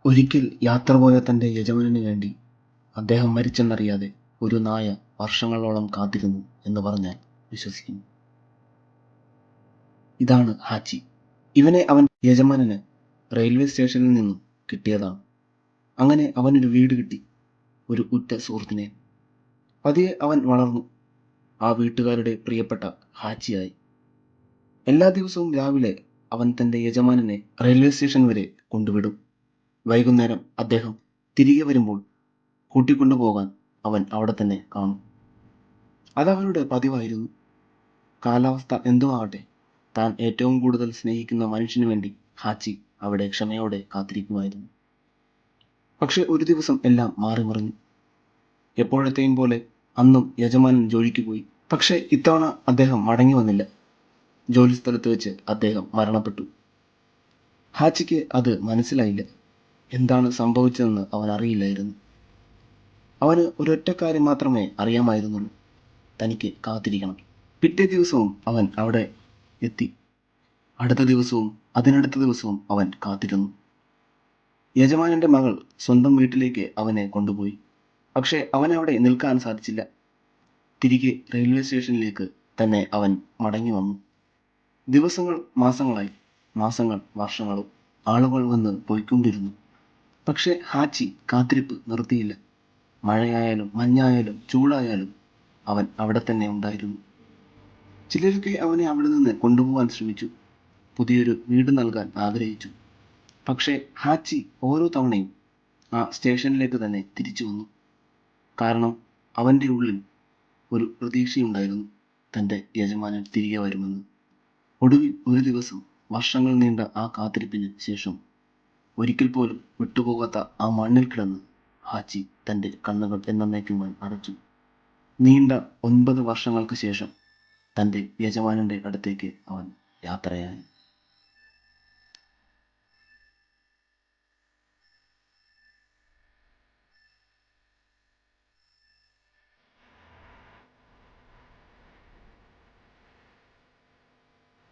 ഒരിക്കൽ യാത്ര പോയ തൻ്റെ യജമാനന് വേണ്ടി അദ്ദേഹം മരിച്ചെന്നറിയാതെ ഒരു നായ വർഷങ്ങളോളം കാത്തിരുന്നു എന്ന് പറഞ്ഞാൽ വിശ്വസിക്കുന്നു. ഇതാണ് ഹാച്ചി. ഇവനെ അവൻ യജമാനന് റെയിൽവേ സ്റ്റേഷനിൽ നിന്നും കിട്ടിയതാണ്. അങ്ങനെ അവനൊരു വീട് കിട്ടി, ഒരു ഉറ്റ സുഹൃത്തിനെ. പതിയെ അവൻ വളർന്നു ആ വീട്ടുകാരുടെ പ്രിയപ്പെട്ട ഹാച്ചിയായി. എല്ലാ ദിവസവും രാവിലെ അവൻ തൻ്റെ യജമാനനെ റെയിൽവേ സ്റ്റേഷൻ വരെ കൊണ്ടുവിടും. വൈകുന്നേരം അദ്ദേഹം തിരികെ വരുമ്പോൾ കൂട്ടിക്കൊണ്ടുപോകാൻ അവൻ അവിടെ തന്നെ കാണും. അതവരുടെ പതിവായിരുന്നു. കാലാവസ്ഥ എന്തോ ആകട്ടെ, താൻ ഏറ്റവും കൂടുതൽ സ്നേഹിക്കുന്ന മനുഷ്യന് വേണ്ടി ഹാച്ചി അവിടെ ക്ഷമയോടെ കാത്തിരിക്കുമായിരുന്നു. പക്ഷെ ഒരു ദിവസം എല്ലാം മാറി മറിഞ്ഞു. എപ്പോഴത്തെയും പോലെ അന്നും യജമാനൻ ജോലിക്ക് പോയി. പക്ഷേ ഇത്തവണ അദ്ദേഹം മടങ്ങി വന്നില്ല. ജോലിസ്ഥലത്ത് വെച്ച് അദ്ദേഹം മരണപ്പെട്ടു. ഹാച്ചിക്ക് അത് മനസ്സിലായില്ല. എന്താണ് സംഭവിച്ചതെന്ന് അവൻ അറിയില്ലായിരുന്നു. അവന് ഒരൊറ്റ കാര്യം മാത്രമേ അറിയാമായിരുന്നുള്ളൂ: തനിക്ക് കാത്തിരിക്കണം. പിറ്റേ ദിവസവും അവൻ അവിടെ എത്തി. അടുത്ത ദിവസവും അതിനടുത്ത ദിവസവും അവൻ കാത്തിരുന്നു. യജമാനന്റെ മകൾ സ്വന്തം വീട്ടിലേക്ക് അവനെ കൊണ്ടുപോയി. പക്ഷേ അവനവിടെ നിൽക്കാൻ സാധിച്ചില്ല. തിരികെ റെയിൽവേ സ്റ്റേഷനിലേക്ക് തന്നെ അവൻ മടങ്ങി വന്നു. ദിവസങ്ങൾ മാസങ്ങളായി, മാസങ്ങൾ വർഷങ്ങളും. ആളുകൾ വന്ന് പോയിക്കൊണ്ടിരുന്നു. പക്ഷേ ഹാച്ചി കാത്തിരിപ്പ് നിർത്തിയില്ല. മഴയായാലും മഞ്ഞായാലും ചൂടായാലും അവൻ അവിടെ തന്നെ ഉണ്ടായിരുന്നു. ചിലരൊക്കെ അവനെ അവിടെ നിന്ന് കൊണ്ടുപോകാൻ ശ്രമിച്ചു, പുതിയൊരു വീട് നൽകാൻ ആഗ്രഹിച്ചു. പക്ഷേ ഹാച്ചി ഓരോ തവണയും ആ സ്റ്റേഷനിലേക്ക് തന്നെ തിരിച്ചു വന്നു. കാരണം അവൻ്റെ ഉള്ളിൽ ഒരു പ്രതീക്ഷയുണ്ടായിരുന്നു: തൻ്റെ യജമാനൻ തിരികെ വരുമെന്ന്. ഒടുവിൽ ഒരു ദിവസം, വർഷങ്ങൾ നീണ്ട ആ കാത്തിരിപ്പിന് ശേഷം, ഒരിക്കൽ പോലും വിട്ടുപോകാത്ത ആ മണ്ണിൽ കിടന്ന് ഹാച്ചി തൻ്റെ കണ്ണുകൾ എന്നേക്കുമായി അടച്ചു. നീണ്ട 9 വർഷങ്ങൾക്ക് ശേഷം തൻ്റെ യജമാനന്റെ അടുത്തേക്ക് അവൻ യാത്രയായി.